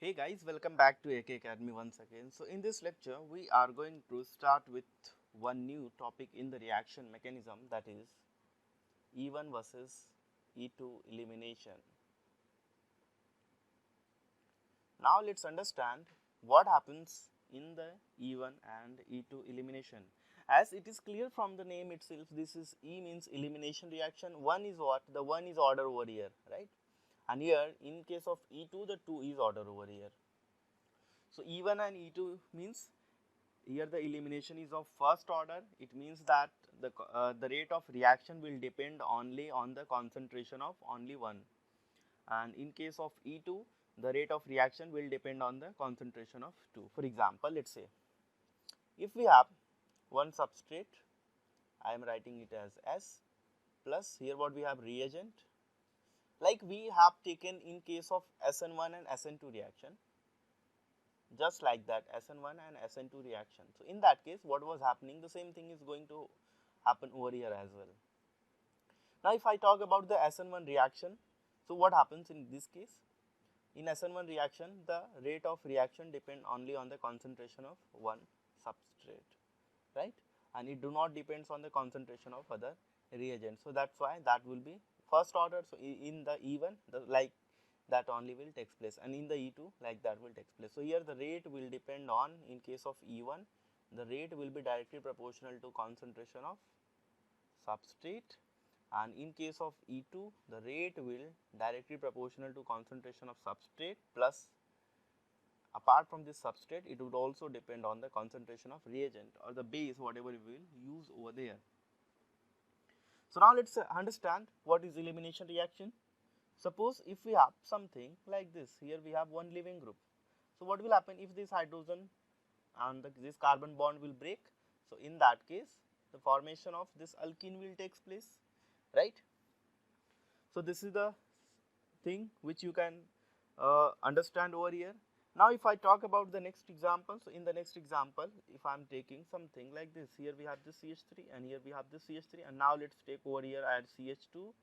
Hey guys, welcome back to akacademy once again. So in this lecture, we are going to start with one new topic in the reaction mechanism, that is E1 versus E2 elimination. Now let's understand what happens in the E1 and E2 elimination. As it is clear from the name itself, this is E means elimination reaction, 1 is what? The 1 is order over here, right? And here in case of E2, the 2 is order over here. So E1 and E2 means here the elimination is of first order. It means that the rate of reaction will depend only on the concentration of only one, and in case of E2 the rate of reaction will depend on the concentration of 2. For example, let's say if we have one substrate, I am writing it as S, plus here what we have reagent, like we have taken in case of SN1 and SN2 reaction, just like that SN1 and SN2 reaction. So in that case what was happening, the same thing is going to happen over here as well. Now if I talk about the SN1 reaction, so what happens in this case? In SN1 reaction, the rate of reaction depend only on the concentration of one substrate, right? And it do not depends on the concentration of other reagents. So that's why that will be first order. So in the E1, like that only will takes place, and in the E2 like that will takes place. So here the rate will depend on, in case of E1, the rate will be directly proportional to concentration of substrate, and in case of E2 the rate will directly proportional to concentration of substrate, plus apart from this substrate it would also depend on the concentration of reagent or the base, whatever we will use over there. So now let's understand what is elimination reaction. Suppose if we have something like this, here we have one leaving group. So what will happen if this hydrogen and this carbon bond will break? So in that case the formation of this alkene will takes place, right? So this is the thing which you can understand over here. Now if I talk about the next example, so in the next example if I am taking something like this, here we have this CH3 and here we have this CH3, and now let's take over here add CH2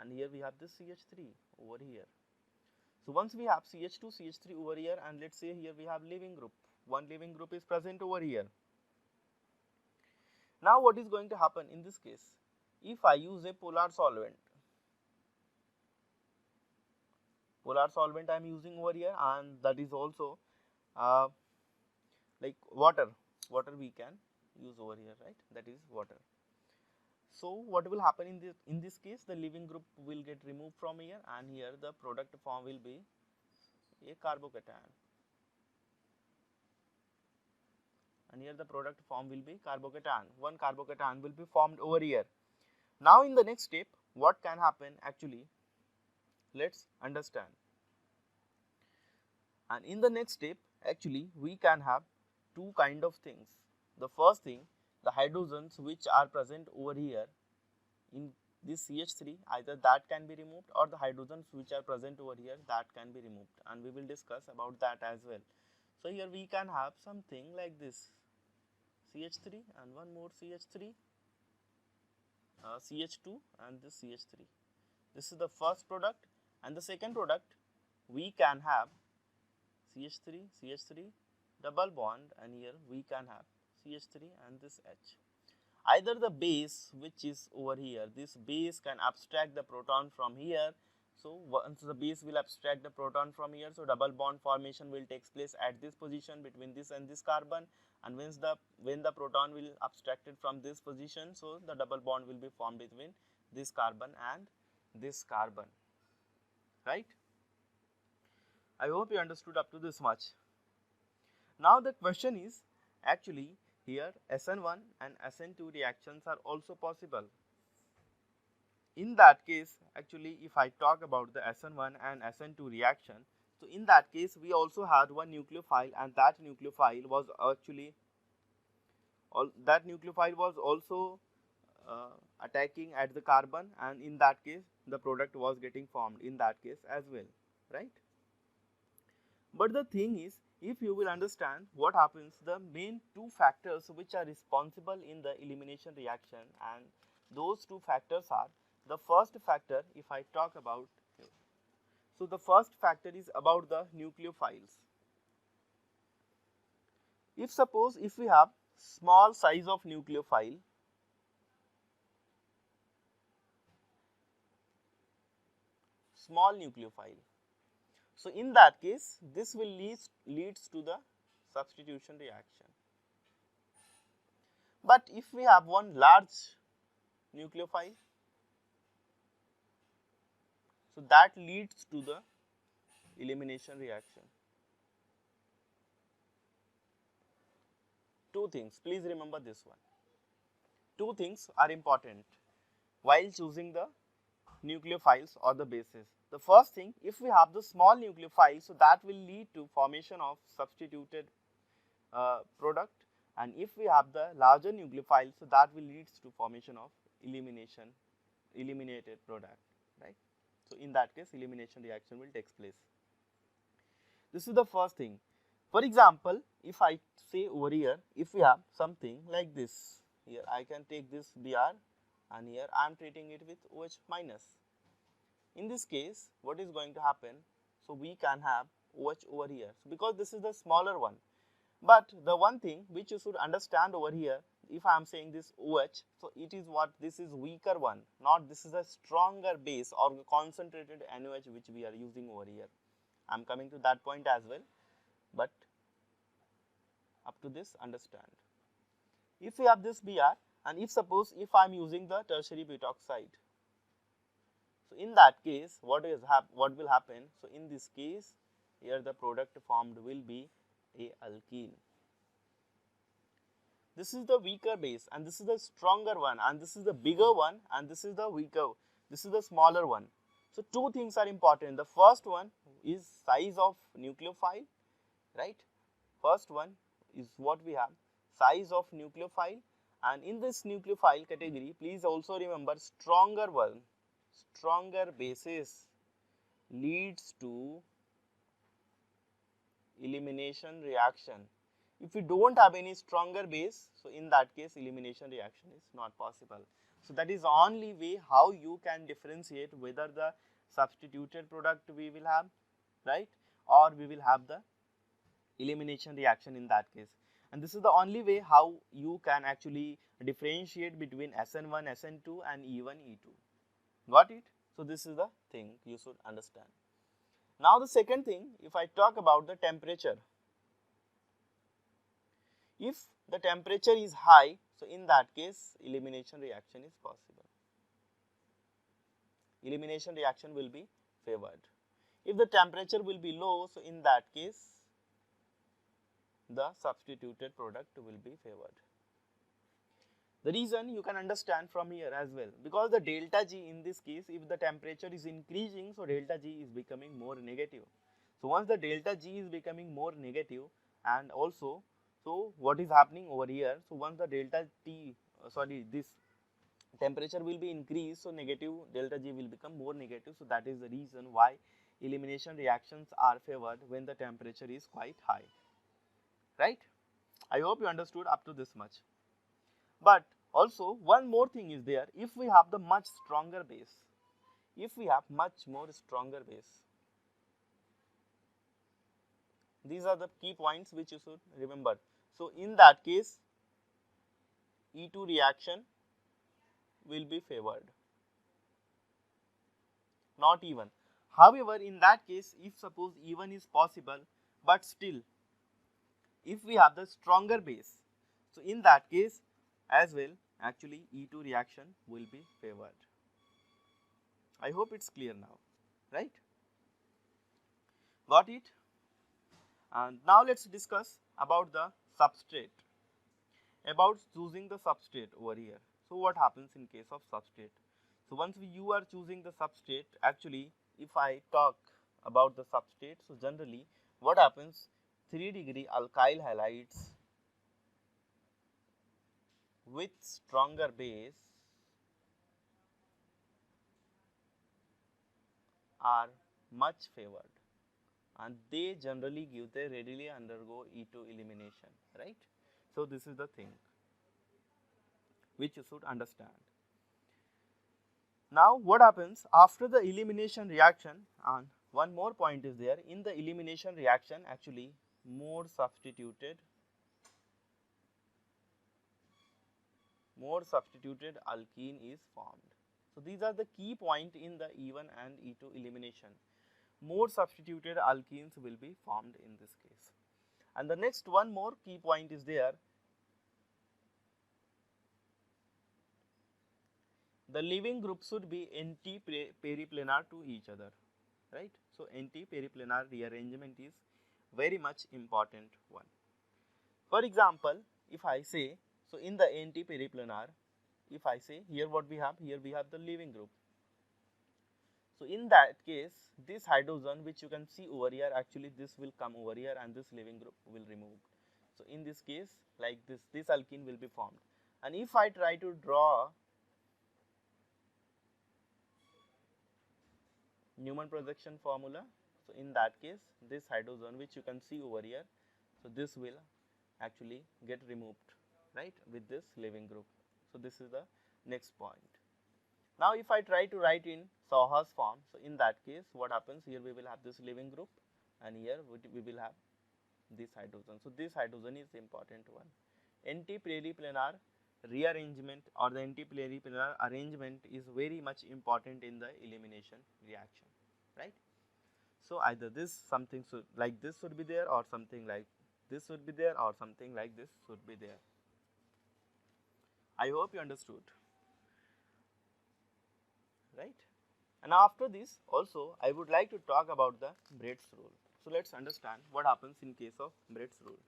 and here we have this CH3 over here. So once we have CH2, CH3 over here, and let's say here we have leaving group, one leaving group is present over here. Now what is going to happen in this case? If I use a polar solvent I am using over here, and that is also like water we can use over here, right? That is water. So what will happen in this case, the leaving group will get removed from here, and here the product form will be a carbocation, and here the product form will be carbocation. One carbocation will be formed over here. Now in the next step what can happen, actually let's understand. And in the next step actually we can have two kind of things. The first thing, the hydrogens which are present over here in this CH3, either that can be removed or the hydrogens which are present over here, that can be removed, and we will discuss about that as well. So here we can have something like this CH3 and one more CH3, CH2 and this CH3. This is the first product, and the second product we can have CH3, CH3 double bond, and here we can have CH3 and this H. Either the base which is over here, this base can abstract the proton from here. So once the base will abstract the proton from here, so double bond formation will take place at this position between this and this carbon, and when the proton will abstracted from this position, so the double bond will be formed between this carbon and this carbon, right? I hope you understood up to this much. Now the question is, actually here SN1 and SN2 reactions are also possible. In that case, actually if I talk about the SN1 and SN2 reaction, so in that case we also had one nucleophile, and that nucleophile was actually also attacking at the carbon, and in that case the product was getting formed in that case as well, right? But the thing is, if you will understand what happens, the main two factors which are responsible in the elimination reaction, and those two factors are, the first factor if I talk about, So the first factor is about the nucleophiles. If suppose if we have small size of nucleophile, small nucleophile, so in that case this will leads to the substitution reaction. But if we have one large nucleophile, so that leads to the elimination reaction. Two things, please remember this one. Two things are important while choosing the nucleophiles or the bases. The first thing, if we have the small nucleophile, so that will lead to formation of substituted product, and if we have the larger nucleophile, so that will leads to formation of eliminated product, right? So in that case elimination reaction will take place. This is the first thing. For example, if I say over here, if we have something like this, here I can take this Br and here I am treating it with OH minus. In this case, what is going to happen? So we can have OH over here, so because this is the smaller one. But the one thing which you should understand over here, if I am saying this OH, so it is what, this is weaker one, not this is a stronger base or concentrated NOH which we are using over here. I am coming to that point as well, but up to this understand. If we have this Br, and if suppose if I am using the tertiary butoxide, so in that case what will happen? So in this case here the product formed will be a alkene. This is the weaker base and this is the stronger one, and this is the bigger one and this is the weaker, this is the smaller one. So two things are important. The first one is size of nucleophile, right? First one is what we have, size of nucleophile, and in this nucleophile category please also remember stronger one, stronger bases leads to elimination reaction. If you don't have any stronger base, so in that case elimination reaction is not possible. So that is the only way how you can differentiate whether the substituted product we will have, right, or we will have the elimination reaction in that case. And this is the only way how you can actually differentiate between SN1, SN2 and E1, E2. Got it? So this is the thing you should understand. Now the second thing, if I talk about the temperature, if the temperature is high, so in that case elimination reaction is possible. Elimination reaction will be favored. If the temperature will be low, so in that case the substituted product will be favored. The reason you can understand from here as well, because the delta G in this case, if the temperature is increasing, so delta G is becoming more negative. So once the delta G is becoming more negative, and also, so what is happening over here, so once the delta T, this temperature will be increased, so negative delta G will become more negative. So that is the reason why elimination reactions are favored when the temperature is quite high, right? I hope you understood up to this much. But also one more thing is there, if we have the much stronger base, if we have much more stronger base, these are the key points which you should remember. So in that case E2 reaction will be favored, not E1. However, in that case, if suppose E1 is possible, but still if we have the stronger base, so in that case as well actually E2 reaction will be favored. I hope it's clear now, right? Got it? And now let's discuss about the substrate, about choosing the substrate over here. So what happens in case of substrate? So once you are choosing the substrate, actually if I talk about the substrate, so generally what happens, 3-degree alkyl halides with stronger base are much favored, and they generally readily undergo E2 elimination, right? So this is the thing which you should understand. Now what happens after the elimination reaction, and one more point is there, in the elimination reaction actually more substituted alkene is formed. So these are the key point in the E1 and E2 elimination. More substituted alkenes will be formed in this case. And the next one more key point is there, the leaving group should be anti-periplanar to each other, right? So anti-periplanar rearrangement is very much important one. For example, if I say, so in the anti-periplanar, if I say here what we have, here we have the leaving group. So in that case, this hydrogen which you can see over here, actually this will come over here and this leaving group will remove. So in this case, like this alkene will be formed. And if I try to draw Newman projection formula, so in that case, this hydrogen which you can see over here, so this will actually get removed, right, with this leaving group. So this is the next point. Now if I try to write in Sauer's form, so in that case what happens, here we will have this leaving group and here we will have this hydrogen. So this hydrogen is the important one. Anti-periplanar rearrangement or the anti-periplanar arrangement is very much important in the elimination reaction, right. So either this something should like this should be there, or something like this should be there, or something like this should be there. I hope you understood, right. And after this also I would like to talk about the Brett's rule. So let's understand what happens in case of Brett's rule.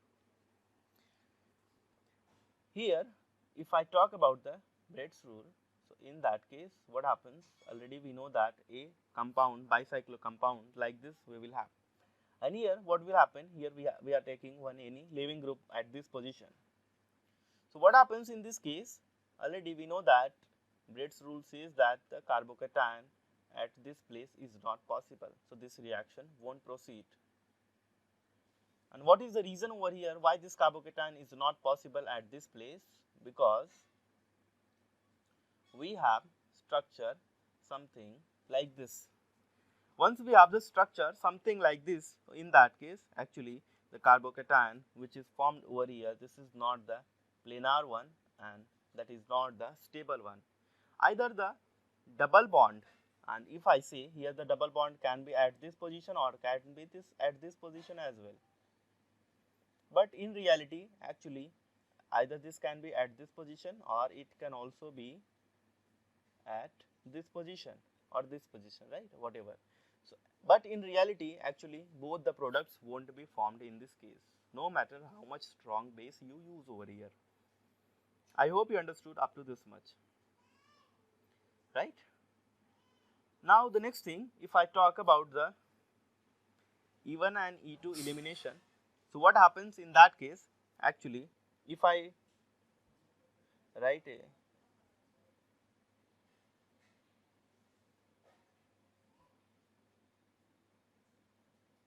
Here if I talk about the Brett's rule, so in that case what happens, already we know that a compound, bicyclic compound like this we will have, and here what will happen, here we are taking any leaving group at this position. So what happens in this case, already we know that Brett's rule says that the carbocation at this place is not possible, so this reaction won't proceed. And what is the reason over here why this carbocation is not possible at this place? Because we have structure something like this. Once we have the structure something like this, in that case actually the carbocation which is formed over here, this is not the planar one and that is not the stable one. Either the double bond, and if I say here the double bond can be at this position or can be at this position as well. But in reality actually either this can be at this position or it can also be at this position or this position, right, whatever. So but in reality actually both the products won't be formed in this case, no matter how much strong base you use over here. I hope you understood up to this much, right. Now the next thing, if I talk about the E1 and E2 elimination, so what happens in that case, actually if I write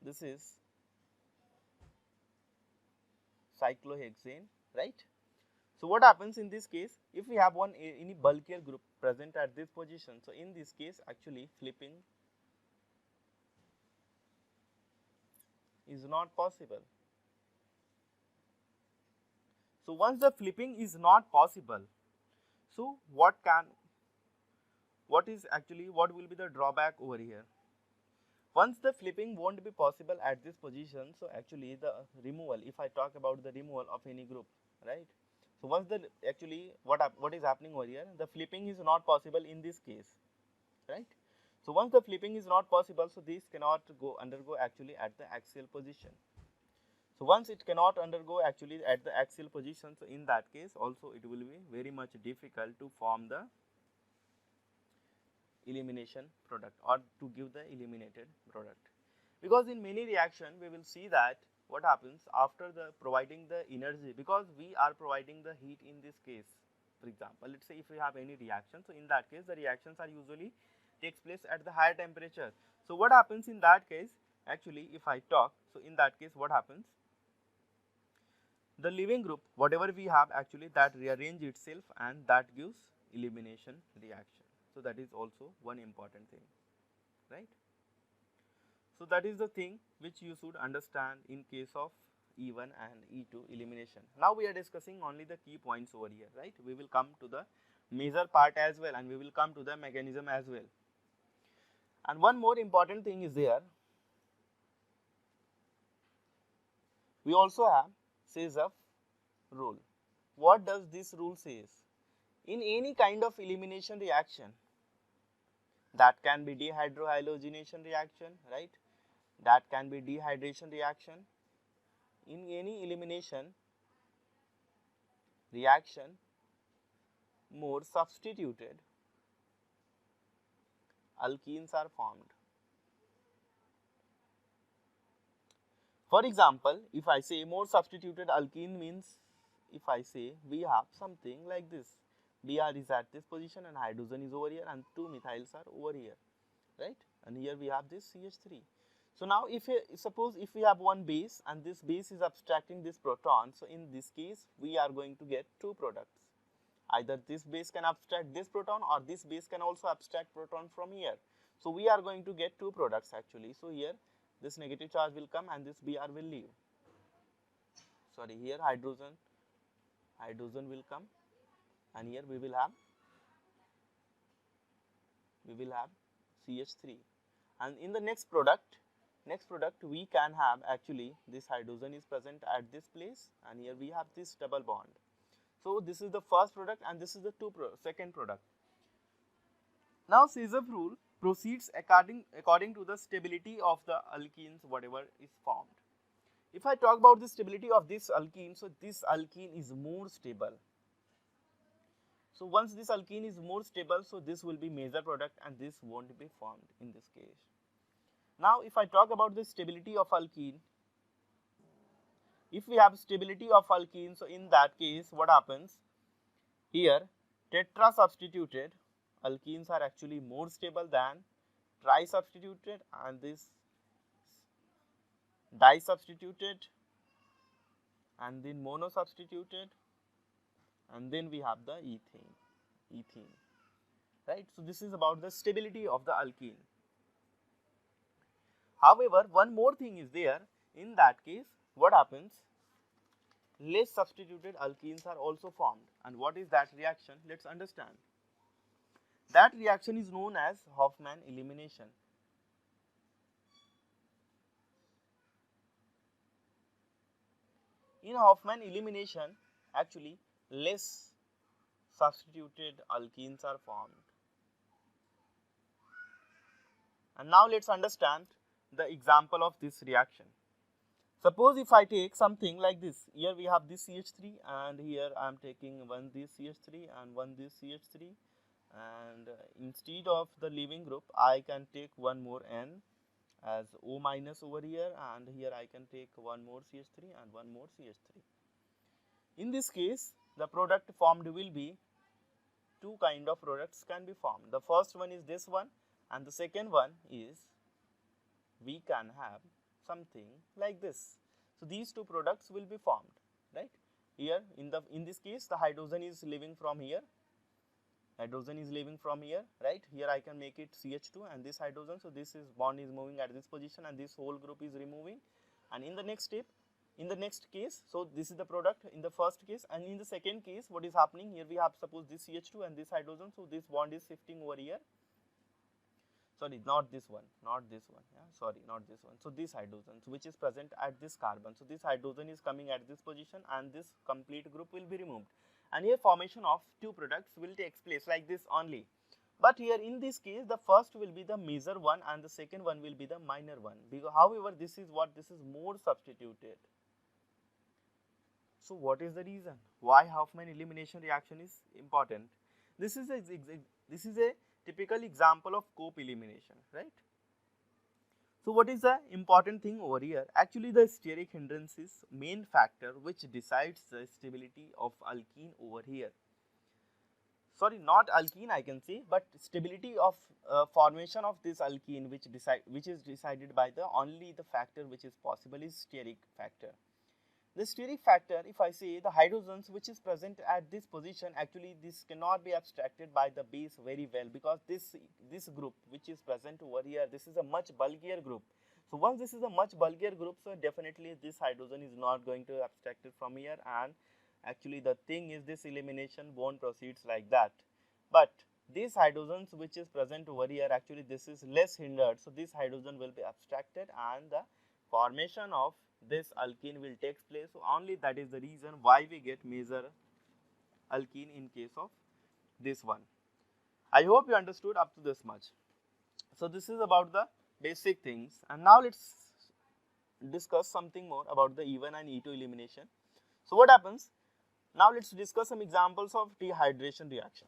this is cyclohexane, right. So what happens in this case, if we have any bulkier group present at this position, so in this case actually flipping is not possible. So once the flipping is not possible, so what will be the drawback over here? Once the flipping won't be possible at this position, so actually the removal, if I talk about the removal of any group, right. So once the actually what is happening over here, the flipping is not possible in this case, right. So once the flipping is not possible, so this cannot undergo actually at the axial position. So once it cannot undergo actually at the axial position, so in that case also it will be very much difficult to form the elimination product or to give the eliminated product. Because in many reaction we will see that what happens after the providing the energy, because we are providing the heat in this case. For example, let's say if we have any reaction, so in that case the reactions are usually takes place at the higher temperature. So what happens in that case, actually if I talk, so in that case what happens, the leaving group whatever we have actually that rearrange itself and that gives elimination reaction. So that is also one important thing, right. So that is the thing which you should understand in case of E1 and E2 elimination. Now we are discussing only the key points over here, right? We will come to the major part as well, and we will come to the mechanism as well. And one more important thing is there. We also have CSIR rule. What does this rule says? In any kind of elimination reaction, that can be dehydrohalogenation reaction, right? That can be dehydration reaction. In any elimination reaction, more substituted alkenes are formed. For example, if I say more substituted alkene means, if I say we have something like this, Br is at this position and hydrogen is over here and two methyls are over here, right? And here we have this CH3. So now if suppose if we have one base and this base is abstracting this proton, so in this case we are going to get two products. Either this base can abstract this proton or this base can also abstract proton from here. So we are going to get two products actually. So here this negative charge will come and this Br will leave. Sorry, here hydrogen will come, and here we will have CH3. And in the next product we can have actually this hydrogen is present at this place, and here we have this double bond. So this is the first product and this is the second product. Now CSIR rule proceeds according to the stability of the alkenes whatever is formed. If I talk about the stability of this alkene, so this alkene is more stable. So once this alkene is more stable, so this will be major product and this won't be formed in this case. Now if I talk about the stability of alkene, if we have stability of alkene, so in that case what happens? Here tetra substituted alkenes are actually more stable than tri substituted, and this di substituted, and then mono substituted, and then we have the ethene, right? So this is about the stability of the alkene. However, one more thing is there. In that case, what happens? Less substituted alkenes are also formed. And what is that reaction? Let's understand. That reaction is known as Hofmann elimination. In Hofmann elimination, actually less substituted alkenes are formed. And now let's understand the example of this reaction. Suppose if I take something like this, here we have this CH3 and here I am taking one this CH3 and one this CH3, and instead of the leaving group I can take one more N as O minus over here, and here I can take one more CH3 and one more CH3. In this case the product formed will be two kind of products can be formed. The first one is this one and the second one is we can have something like this. So these two products will be formed, right? Here in this case the hydrogen is leaving from here, right? Here I can make it CH2 and this hydrogen, so this is bond is moving at this position and this whole group is removing. And in the next step, in the next case, so this is the product in the first case, and in the second case what is happening, here we have suppose this CH2 and this hydrogen, so this bond is shifting over here. Sorry, not this one, yeah, sorry, not this one. So this hydrogen, so which is present at this carbon, so this hydrogen is coming at this position and this complete group will be removed, and here formation of two products will take place like this only. But here in this case the first will be the major one and the second one will be the minor one, because however this is more substituted. So what is the reason why Hofmann elimination reaction is important? This is a typical example of cope elimination, right? So what is the important thing over here? Actually the steric hindrance is main factor which decides the stability of alkene over here. Sorry, not alkene I can say, but stability of formation of this alkene which is decided by the only the factor which is possible is steric factor. The steric factor, if I say the hydrogens which is present at this position, actually this cannot be abstracted by the base very well, because this group which is present over here, this is a much bulkier group. So once this is a much bulkier group, so definitely this hydrogen is not going to abstract it from here, and actually the thing is this elimination bond proceeds like that. But these hydrogens which is present over here, actually this is less hindered, so this hydrogen will be abstracted and the formation of this alkene will take place. So only that is the reason why we get major alkene in case of this one. I hope you understood up to this much. So this is about the basic things, and now let's discuss something more about the E1 and E2 elimination. So what happens? Now let's discuss some examples of dehydration reaction.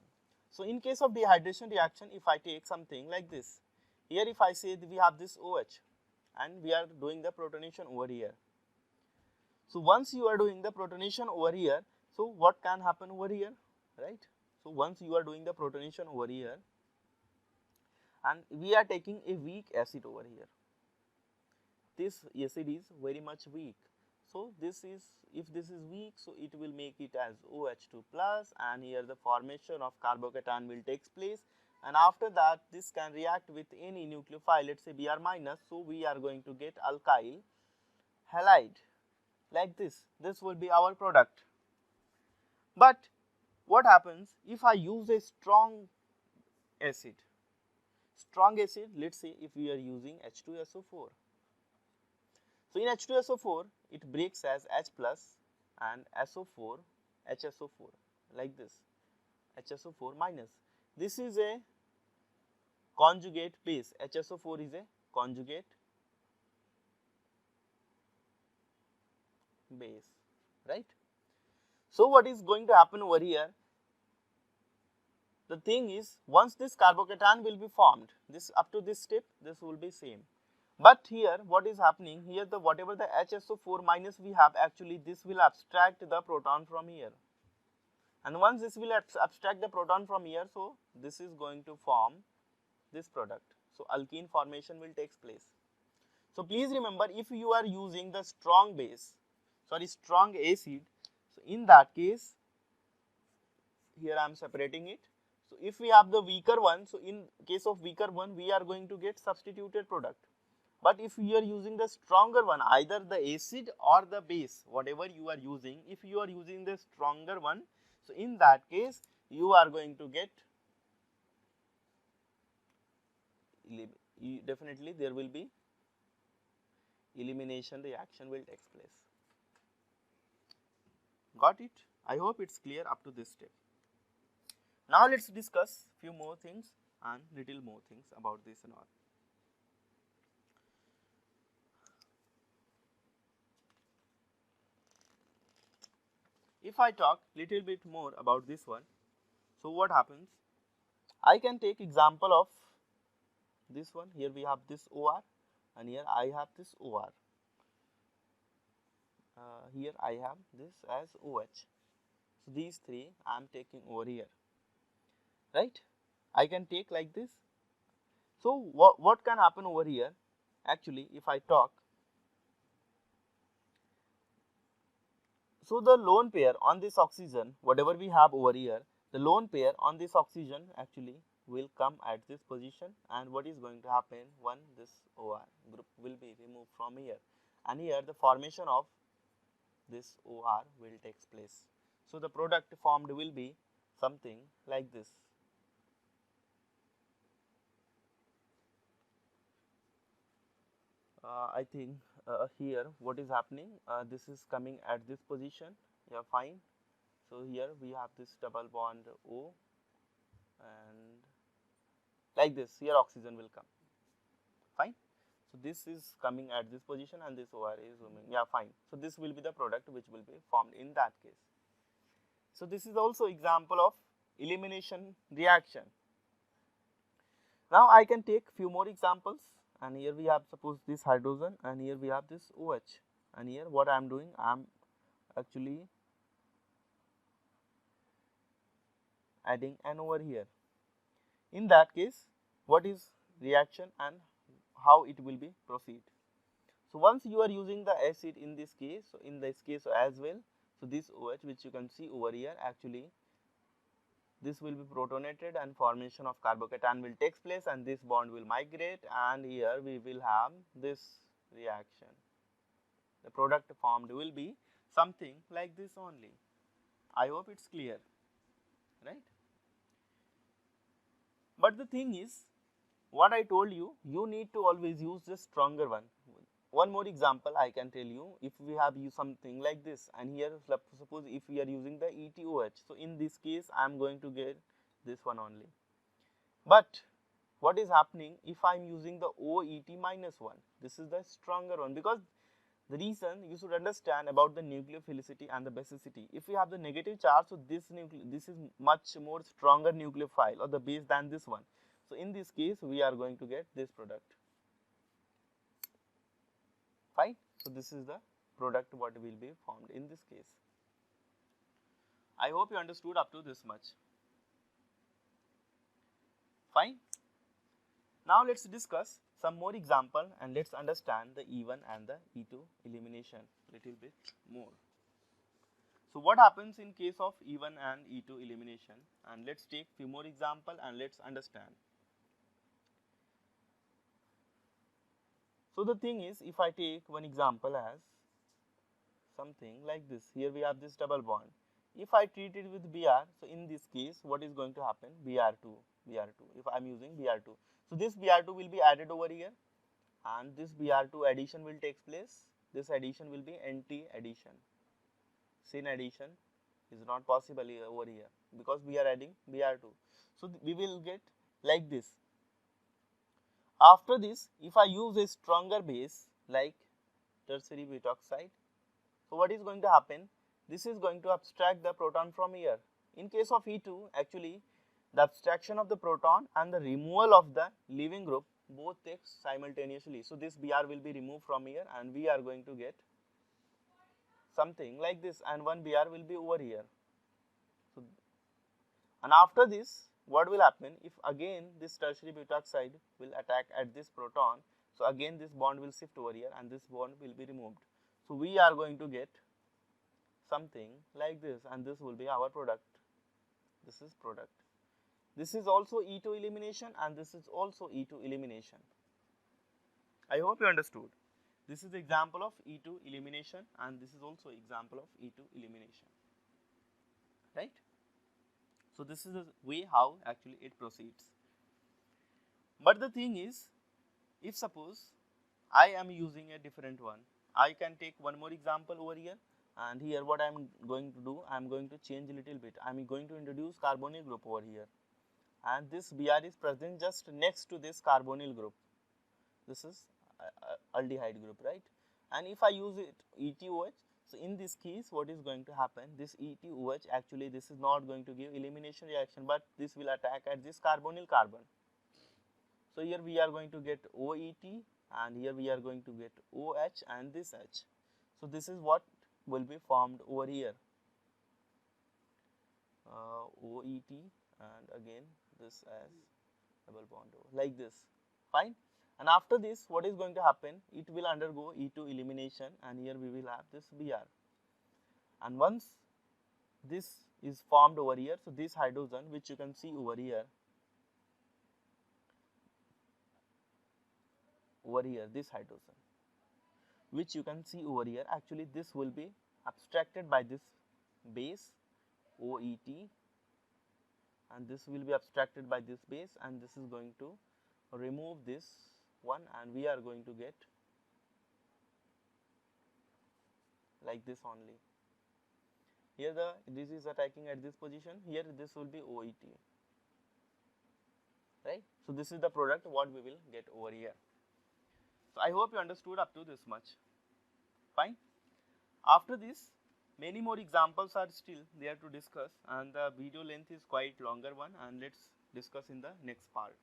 So in case of dehydration reaction, if I take something like this, here if I say we have this OH and we are doing the protonation over here. So once you are doing the protonation over here, so what can happen over here, right? So once you are doing the protonation over here and we are taking a weak acid over here, this acid is very much weak. So this is, if this is weak, so it will make it as OH2 plus, and here the formation of carbocation will take place, and after that this can react with any nucleophile, let's say Br minus, so we are going to get alkyl halide like this. This will be our product. But what happens if I use a strong acid? Strong acid, let's say if we are using H2SO4. So in H2SO4, it breaks as H plus and SO4, HSO4 like this, HSO4 minus. This is a conjugate base, HSO4 is a conjugate base, right? So what is going to happen over here? The thing is, once this carbocation will be formed, this up to this step, this will be same. But here what is happening, here the whatever the HSO4 minus we have, actually this will abstract the proton from here, and once this will abstract the proton from here, so this is going to form this product. So alkene formation will take place. So please remember, if you are using the strong base, strong acid, so in that case, here I am separating it. So if we have the weaker one, so in case of weaker one, we are going to get substituted product. But if you are using the stronger one, either the acid or the base, whatever you are using, if you are using the stronger one, so in that case you are going to get, definitely there will be elimination reaction will take place. Got it? I hope it's clear up to this step. Now let's discuss few more things and little more things about this and all. If I talk little bit more about this one, so what happens? I can take example of this one. Here we have this OR and here I have this OR. Here I have this as OH. So these three I am taking over here, right? I can take like this. So what can happen over here? Actually, if I talk, so the lone pair on this oxygen, whatever we have over here, the lone pair on this oxygen actually will come at this position, and what is going to happen, one this OR group will be removed from here, and here the formation of this OR will take place. So the product formed will be something like this. I think here what is happening, this is coming at this position, yeah, fine. So here we have this double bond O, and like this, here oxygen will come, fine. So this is coming at this position and this OR is zooming, yeah, fine. So this will be the product which will be formed in that case. So this is also example of elimination reaction. Now I can take few more examples, and here we have suppose this hydrogen and here we have this OH, and here what I am doing, I am actually adding N over here. In that case, what is reaction and how it will be proceed. So once you are using the acid in this case, so in this case as well, so this OH which you can see over here, actually this will be protonated and formation of carbocation will take place, and this bond will migrate, and here we will have this reaction. The product formed will be something like this only. I hope it's clear, right? But the thing is, what I told you, you need to always use the stronger one. One more example I can tell you, if we have used something like this, and here suppose if we are using the ETOH, so in this case I am going to get this one only. But what is happening if I am using the OET minus 1? This is the stronger one, because the reason you should understand about the nucleophilicity and the basicity. If you have the negative charge, so this is much more stronger nucleophile or the base than this one. So in this case, we are going to get this product. Fine. So this is the product what will be formed in this case. I hope you understood up to this much. Fine. Now let's discuss some more example and let's understand the E1 and the E2 elimination little bit more. So what happens in case of E1 and E2 elimination, and let's take few more example and let's understand. So the thing is, if I take one example as something like this, here we have this double bond. If I treat it with Br, so in this case what is going to happen? Br2, if I am using Br2. So this Br2 will be added over here and this Br2 addition will take place. This addition will be anti-addition. Syn addition is not possible over here because we are adding Br2. So we will get like this. After this, if I use a stronger base like tertiary butoxide, so what is going to happen? This is going to abstract the proton from here. In case of E2, actually the abstraction of the proton and the removal of the leaving group both takes simultaneously. So this Br will be removed from here and we are going to get something like this, and one Br will be over here. So, and after this, what will happen? If again this tertiary butoxide will attack at this proton, so again this bond will shift over here and this bond will be removed. So we are going to get something like this, and this will be our product. This is product. This is also E2 elimination and this is also E2 elimination. I hope you understood. This is the example of E2 elimination and this is also example of E2 elimination, right? So this is the way how actually it proceeds. But the thing is, if suppose I am using a different one, I can take one more example over here, and here what I am going to do, I am going to change a little bit. I am going to introduce carbonyl group over here, and this Br is present just next to this carbonyl group. This is aldehyde group, right? And if I use it ETOH, so in this case what is going to happen? This ETOH, actually this is not going to give elimination reaction, but this will attack at this carbonyl carbon. So here we are going to get OET and here we are going to get OH and this H. So this is what will be formed over here, OET and again this as double bond O, like this. Fine. And after this, what is going to happen? It will undergo E2 elimination and here we will have this Br. And once this is formed over here, so this hydrogen which you can see over here, this hydrogen which you can see over here, actually this will be abstracted by this base OET and this will be abstracted by this base, and this is going to remove this one and we are going to get like this only. Here this is attacking at this position, here this will be OET, right? So this is the product what we will get over here. So I hope you understood up to this much. Fine. After this, many more examples are still there to discuss and the video length is quite longer one, and let's discuss in the next part.